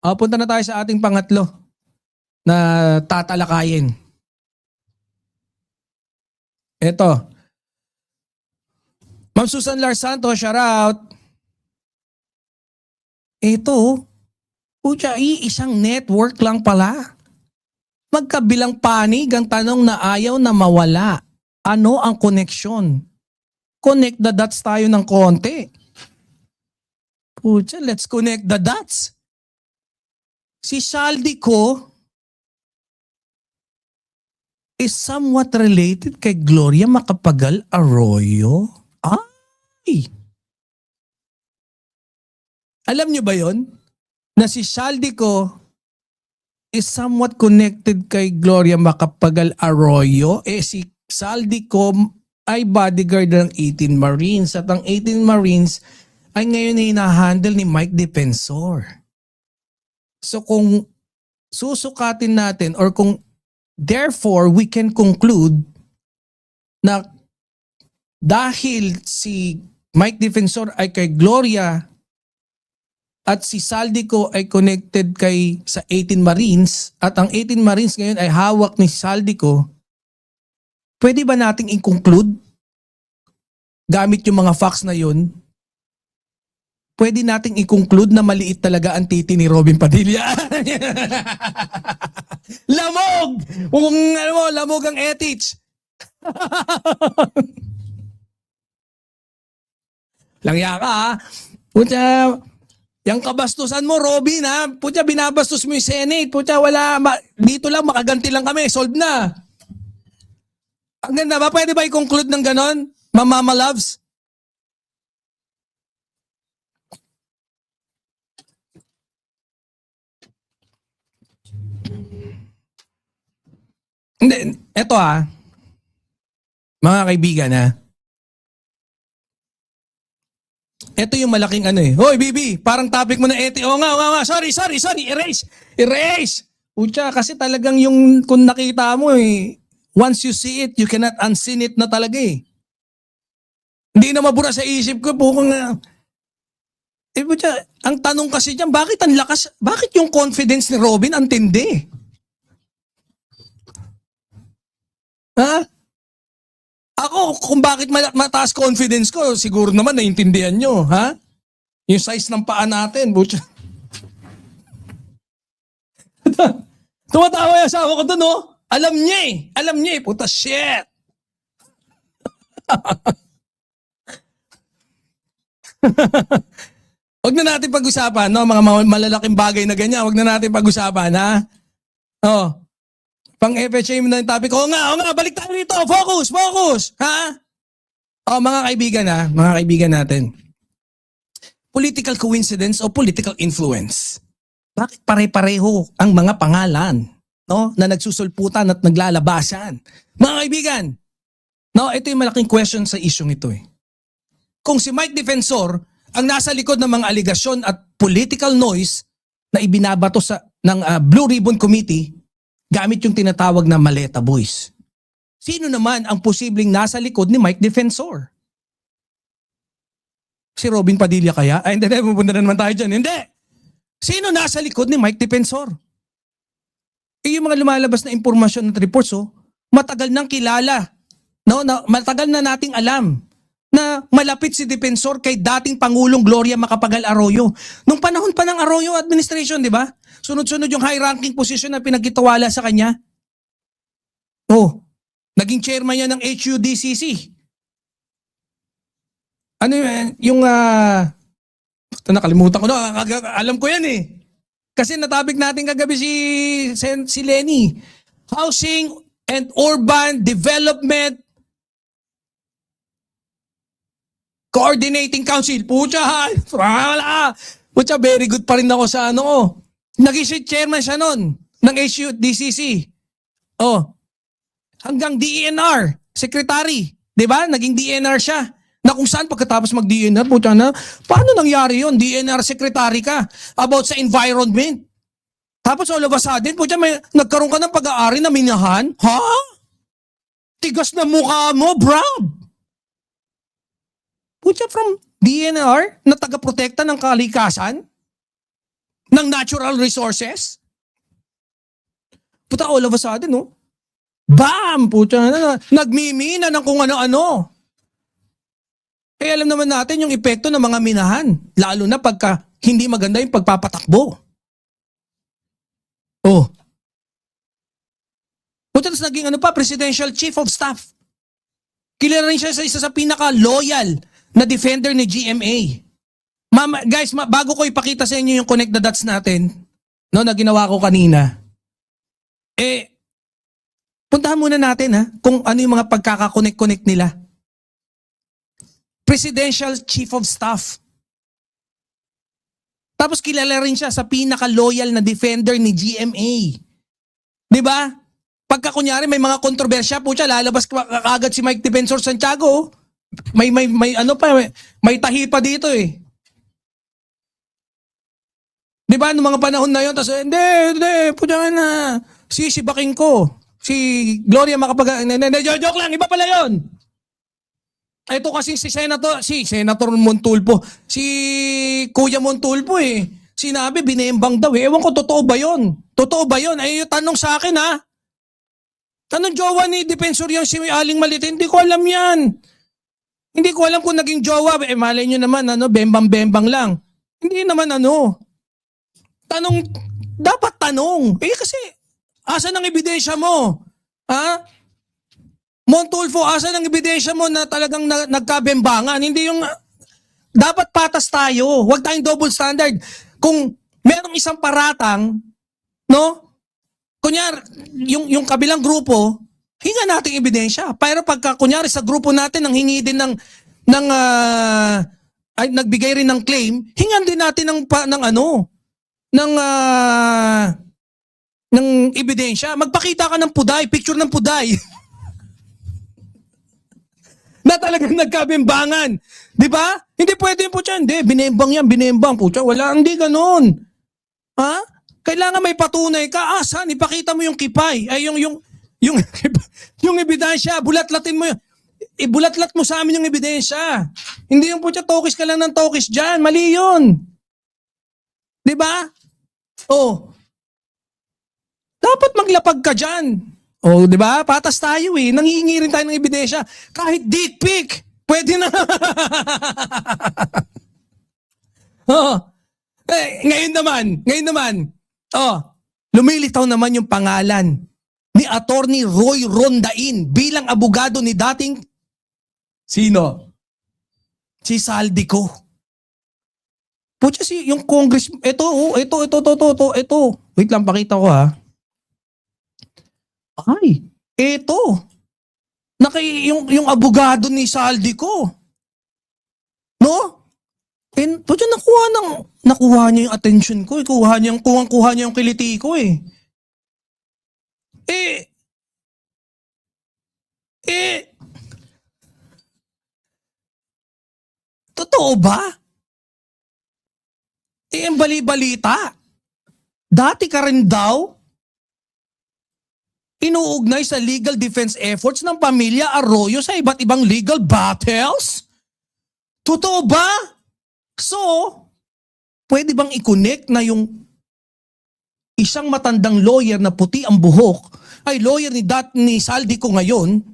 Punta na tayo sa ating pangatlo na tatalakayin. Ito. Ma'am Susan Lar Santos, shout out. Ito, isang network lang pala. Magkabilang panig ang tanong na ayaw na mawala. Ano ang koneksyon? Connect the dots tayo ng konti. Let's connect the dots. Si Saldico is somewhat related kay Gloria Macapagal Arroyo. Ay! Alam niyo ba yon? Na si Saldico is somewhat connected kay Gloria Macapagal Arroyo. Si Saldico ay bodyguard ng 18 Marines at ang 18 Marines ay ngayon hinahandle ni Mike Defensor. So kung susukatin natin or kung therefore we can conclude na dahil si Mike Defensor ay kay Gloria at si Saldico ay connected sa 18 Marines at ang 18 Marines ngayon ay hawak ni Saldico, pwede ba nating i-conclude gamit yung mga facts na yun? Pwede nating i-conclude na maliit talaga ang titi ni Robin Padilla. Lamog! Kung ano mo, lamog ang etich. Langya ka ha. Pucha, yung kabastusan mo, Robin ha. Pucha, binabastos mo yung Senate. Pucha, dito lang, makaganti lang kami. Solve na. Ang ganda ba? Pwede ba i-conclude ng ganon? Mama loves? Hindi, eto mga kaibigan ito yung malaking Hoy, Bibi, parang topic mo na eti. Oo nga. Sorry. Erase. Pucha, kasi talagang yung kung nakita mo once you see it, you cannot unseen it na talaga Hindi na mabura sa isip ko. Pucha, ang tanong kasi dyan, bakit yung confidence ni Robin ang tindi? Ha? Ako, kung bakit mataas confidence ko, siguro naman naiintindihan nyo, ha? Yung size ng paa natin, butya. Tumatawa yung asawa ko doon, no? Alam niya puta, shit! Huwag na natin pag-usapan, no? Mga malalaking bagay na ganyan, huwag na natin pag-usapan, ha? Pang FHA mo na yung topic. Oo nga, balik tayo rito. Focus! Ha? Mga kaibigan natin. Political coincidence o political influence? Bakit pare-pareho ang mga pangalan, no, na nagsusulputan at naglalabasan? Mga kaibigan, no, ito yung malaking question sa isyong ito Kung si Mike Defensor ang nasa likod ng mga aligasyon at political noise na ibinabato ng Blue Ribbon Committee, gamit yung tinatawag na Maleta Boys. Sino naman ang posibleng nasa likod ni Mike Defensor? Si Robin Padilla kaya? Hindi, pupunta na naman tayo dyan. Hindi! Sino nasa likod ni Mike Defensor? Yung mga lumalabas na impormasyon at reports, matagal nang kilala. No? Matagal na nating alam na malapit si Defensor kay dating Pangulong Gloria Macapagal Arroyo. Nung panahon pa ng Arroyo administration, di ba? Sunod-sunod yung high-ranking position na pinagkitiwala sa kanya. Naging chairman niya ng HUDCC. Nakalimutan ko na. Alam ko yan Kasi natabig natin kagabi si Lenny. Housing and Urban Development Coordinating Council. Pucha, very good pa rin ako sa Naging chairman siya nun ng HUDCC. Hanggang DENR, secretary. Diba? Naging DENR siya. Na kung saan pagkatapos mag-DENR, paano nangyari yun? DENR secretary ka about sa environment. Tapos all of a sudden, nagkaroon ka ng pag-aari na minahan? Ha? Tigas na mukha mo, Brad. From DENR na taga-protekta ng kalikasan? ng natural resources? Puta, all of a sudden, no? Bam! Puta, nagmimina ng kung ano-ano. Eh, alam naman natin yung epekto ng mga minahan. Lalo na pagka hindi maganda yung pagpapatakbo. Oh. Puta, tapos naging Presidential Chief of Staff. Kilala rin siya sa isa sa pinaka-loyal na defender ni GMA. Guys, bago ko ipakita sa inyo yung connect the dots natin, no, na ginawa ko kanina, puntahan muna natin kung ano yung mga pagkakakonect-connect nila. Presidential Chief of Staff. Tapos kilala rin siya sa pinaka-loyal na defender ni GMA. Di ba? Pagka kunyari may mga kontrobersya, po siya, lalabas agad si Mike Defensor Santiago. May tahi pa dito eh. Di ba, noong mga panahon na yun, tapos, hindi, puta na, sisibaking ko. Si Gloria joke lang, iba pala yun. Ito kasi si Senator Montulfo, si Kuya Montulfo sinabi, binembang daw Ewan ko, totoo ba yun? Totoo ba yun? Ay, tanong sa akin Tanong jowa ni Defensor yung si Aling Malit? Hindi ko alam yan. Hindi ko alam kung naging jowa. Malay nyo naman, bembang-bembang lang. Hindi naman Tanong, dapat tanong. Kasi, asan ang ebidensya mo? Montulfo, asan ang ebidensya mo na talagang nagkabembangan? Hindi yung, dapat patas tayo. Huwag tayong double standard. Kung merong isang paratang, no? Kunyari, yung kabilang grupo, hinga nating ebidensya. Pero pagka, kunyari, sa grupo natin, ang hingi din ay nagbigay rin ng claim, hingan din natin ng ebidensya. Magpakita ka ng puday, picture ng puday. Na talagang nagkabembangan. Di ba? Hindi pwede yung putya. Hindi, binembang yan, binembang. Putya, wala, hindi ganun. Kailangan may patunay ka. Saan? Ipakita mo yung kipay. Ay, yung ebidensya. Bulatlatin mo yun. Ibulatlat mo sa amin yung ebidensya. Hindi yung putya, tokis ka lang ng tokis dyan. Mali yun. Di ba? Dapat maglapag ka dyan. Di ba? Patas tayo Nanghihingi rin tayo ng ebidensya. Kahit dick pic, pwede na. Ngayon naman, lumilitaw naman yung pangalan ni Attorney Roy Rondain bilang abogado ni dating sino? Si Saldico. Pucha, yung Congress, ito. Wait lang, pakita ko Ay, eto. Yung abogado ni Saldico. No? Pucha, nakuha niya yung attention ko. Kuha niya yung kiliti ko totoo ba? Ang bali-balita. Dati ka rin daw inuugnay sa legal defense efforts ng pamilya Arroyo sa iba't ibang legal battles? Totoo ba? So, pwede bang i-connect na yung isang matandang lawyer na puti ang buhok ay lawyer ni Saldico ngayon,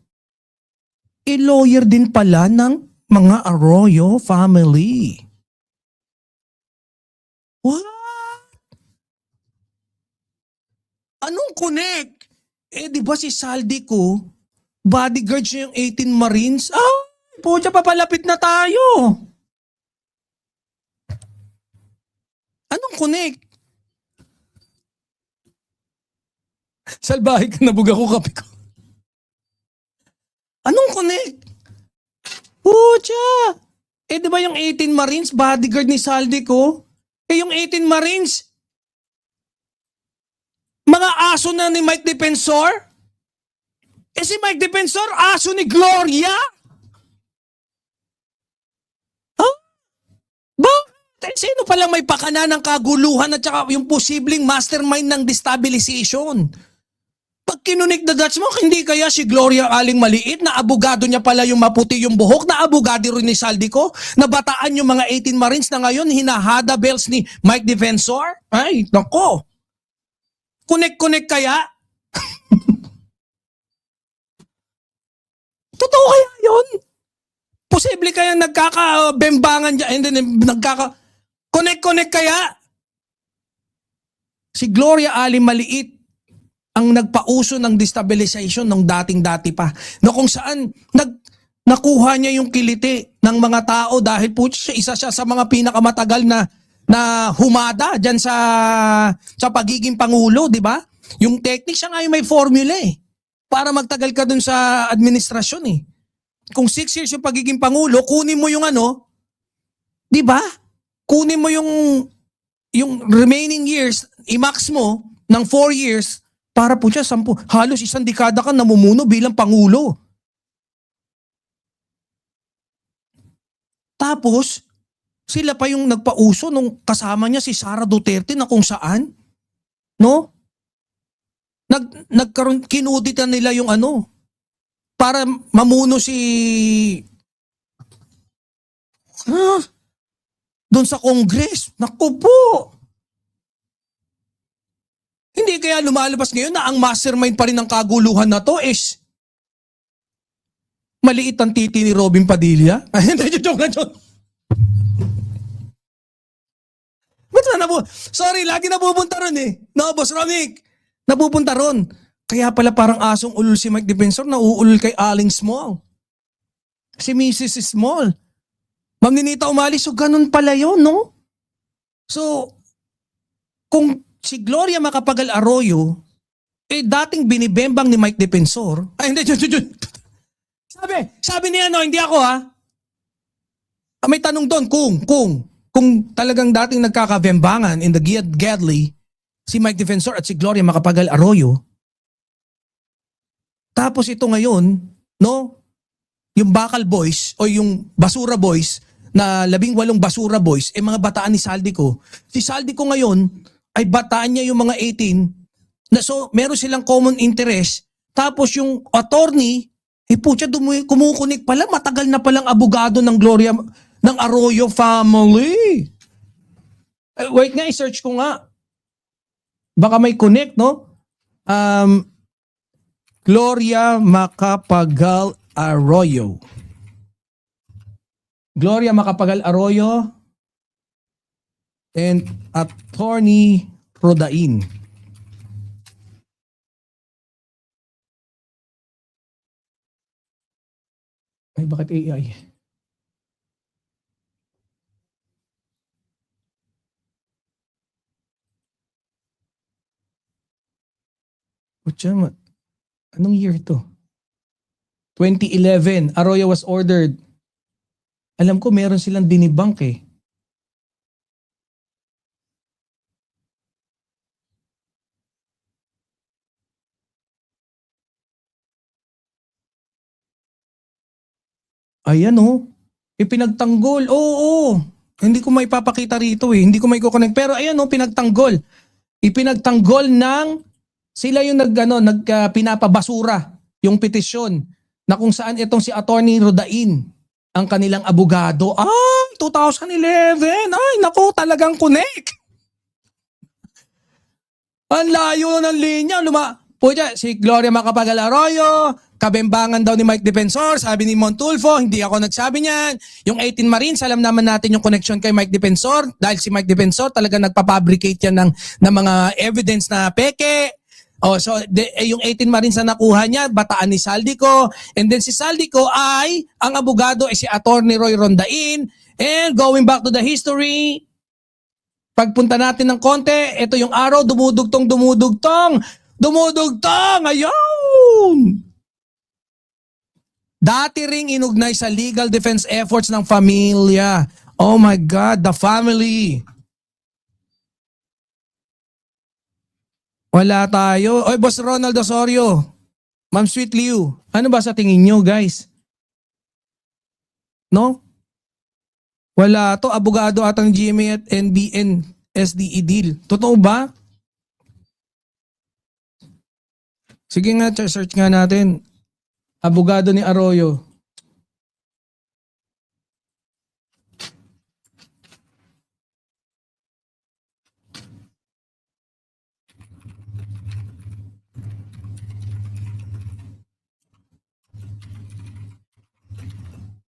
lawyer din pala ng mga Arroyo family. What? Anong connect? Di ba si Saldico, bodyguard siya yung 18 Marines? Pucha, papalapit na tayo. Anong connect? Salbahe ka, nabug ako kape ko. Anong connect? Pucha! Di ba yung 18 Marines, bodyguard ni Saldico? Yung 18 Marines, mga aso na ni Mike Defensor? Si Mike Defensor, aso ni Gloria? Bakit? Sino palang may pakana ng kaguluhan at saka yung posibleng mastermind ng destabilization? kinunik the dots mo, hindi kaya si Gloria Aling Maliit na abogado niya pala yung maputi yung buhok, na abogado rin ni Saldico, na bataan yung mga 18 Marines na ngayon hinahada bells ni Mike Defensor? Ay, nako. Kunik-kunik kaya? Totoo kaya yun? Posible kaya nagkakabembangan dyan, and then Connect kaya? Si Gloria Aling Maliit ang nagpauso ng destabilization ng dating-dati pa. No, kung saan nakuha niya yung kiliti ng mga tao dahil po isa siya sa mga pinakamatagal na humada dyan sa pagiging pangulo, di ba? Yung technique, siya nga yung may formula para magtagal ka dun sa administrasyon Kung 6 years yung pagiging pangulo, kunin mo yung di ba? Kunin mo yung remaining years, i-max mo ng 4 years para po siya 10, halos 1 dekada ka namumuno bilang pangulo. Tapos, sila pa yung nagpauso nung kasama niya si Sara Duterte na kung saan, no? Nagkaroon, kinuditan nila yung para mamuno doon sa Congress. Naku po! Hindi kaya lumalabas ngayon na ang mastermind pa rin ng kaguluhan na to is maliit ang titi ni Robin Padilla? Ay, hindi, joke lang. Ba't na sorry, lagi napupunta ron No, Boss Romic, napupunta ron. Kaya pala parang asong ulul si Mike Defensor, nauulul kay Aling Small. Si Mrs. Small. Ma'am Ninita umalis, so ganun pala yun, no? So, kung si Gloria Macapagal Arroyo, dating binibembang ni Mike Defensor, ay hindi, sabi niya hindi ako may tanong doon kung talagang dating nagkakabembangan in the Gedli, si Mike Defensor at si Gloria Macapagal Arroyo, tapos ito ngayon, no, yung Bakal Boys o yung Basura Boys, na 18 Basura Boys, mga bataan ni Saldico. Si Saldico ngayon, ay bataan niya yung mga 18, na so meron silang common interest, tapos yung attorney, putya, kumukunik pala, matagal na palang abogado ng Gloria, ng Arroyo family. Wait nga, i-search ko nga. Baka may connect, no? Gloria Macapagal Arroyo. Gloria Macapagal Arroyo and Attorney Rodain. Ay, bakit AI? Anong year to? 2011, Arroyo was ordered. Alam ko meron silang dinibank Ayan ipinagtanggol. Oo. Hindi ko may papakita rito Hindi ko may kukonek. Pero ayan pinagtanggol. Ipinagtanggol ng sila yung pinapabasura yung petisyon na kung saan itong si Attorney Rodain ang kanilang abogado. 2011. Ay, naku, talagang connect. Ang layo ng linya. Si Gloria Macapagal Arroyo, kabembangan daw ni Mike Defensor, sabi ni Montulfo, hindi ako nagsabi niyan. Yung 18 Marines, alam naman natin yung connection kay Mike Defensor dahil si Mike Defensor talaga nagpapabricate yan ng mga evidence na peke. Yung 18 Marines na nakuha niya, bataan ni Saldico. And then si Saldico ay, ang abogado ay si Attorney Roy Rondain. And going back to the history, pagpunta natin ng konti, ito yung araw, dumudugtong, ayun! Dati ring inugnay sa legal defense efforts ng pamilya. Oh my God, the family. Wala tayo. Oy, Boss Ronald Osorio, Ma'am Sweet Liu, ano ba sa tingin nyo, guys? No? Wala to. Abogado atang GMA at NBN SDE deal. Totoo ba? Sige nga, search nga natin. Abogado ni Arroyo.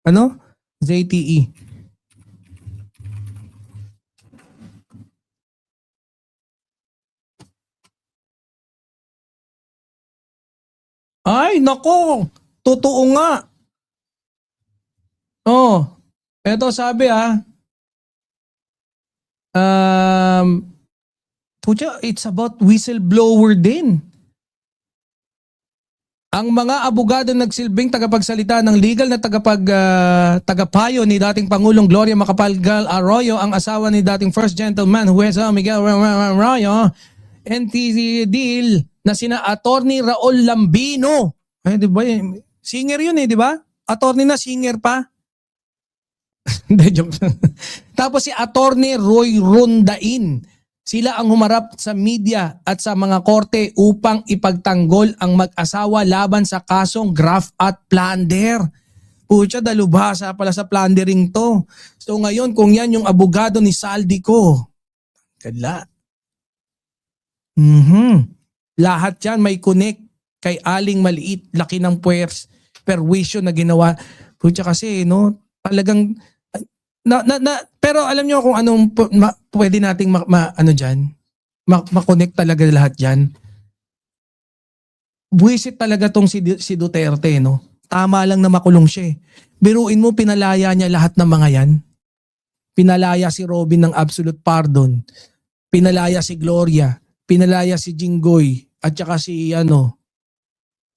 Ano? ZTE. Ay, nako! Totoo nga. Oh, eto sabi pucha, it's about whistleblower din. Ang mga abogado nagsilbing tagapagsalita ng legal na tagapayo ni dating Pangulong Gloria Macapagal Arroyo, ang asawa ni dating First Gentleman Jueza Miguel Arroyo, NTC deal na sina Attorney Raul Lambino. Ay, di ba? Singer yun di ba? Attorney na, singer pa. Hindi, joke. Tapos si Attorney Roy Rondain. Sila ang humarap sa media at sa mga korte upang ipagtanggol ang mag-asawa laban sa kasong graft at plunder. Pucha, dalubhasa pala sa plundering to. So ngayon, kung yan yung abogado ni Saldico, kadla. Lahat yan may connect kay Aling Maliit. Laki ng perwisyo na ginawa. Pucha kasi, talagang pero alam niyo kung anong pwede nating ma-connect talaga lahat diyan. Buwisit talaga tong si Duterte, Tama lang na makulong siya. Biruin mo, pinalaya niya lahat ng mga yan. Pinalaya si Robin ng absolute pardon. Pinalaya si Gloria, pinalaya si Jinggoy at saka si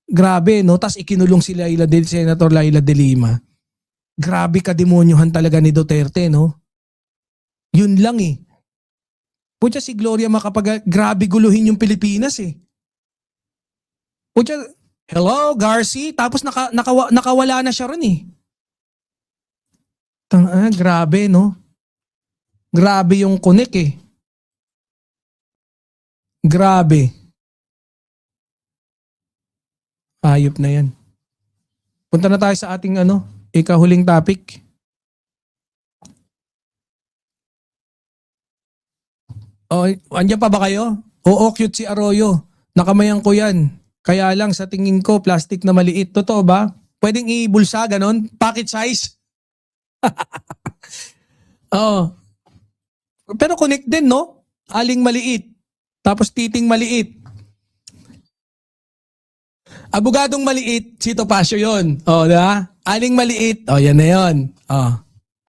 Grabe, Tas ikinulong si Senator Laila de Lima. Grabe kademonyohan talaga ni Duterte, Yun lang Pucha, si Gloria grabe guluhin yung Pilipinas Pucha, hello, Garci, tapos nakawala na siya ron Grabe, Grabe yung connect Grabe. Ayop na yan. Punta na tayo sa ating ikahuling topic. Andyan pa ba kayo? Oo, cute si Arroyo. Nakamayan ko yan. Kaya lang sa tingin ko, plastic na maliit. Totoo ba? Pwedeng ibulsa, ganon? Pocket size? Oo. Pero connect din, Aling maliit. Tapos titing maliit. Abogadong maliit, si Topacio yun. Diba? Aling maliit, yan na yun.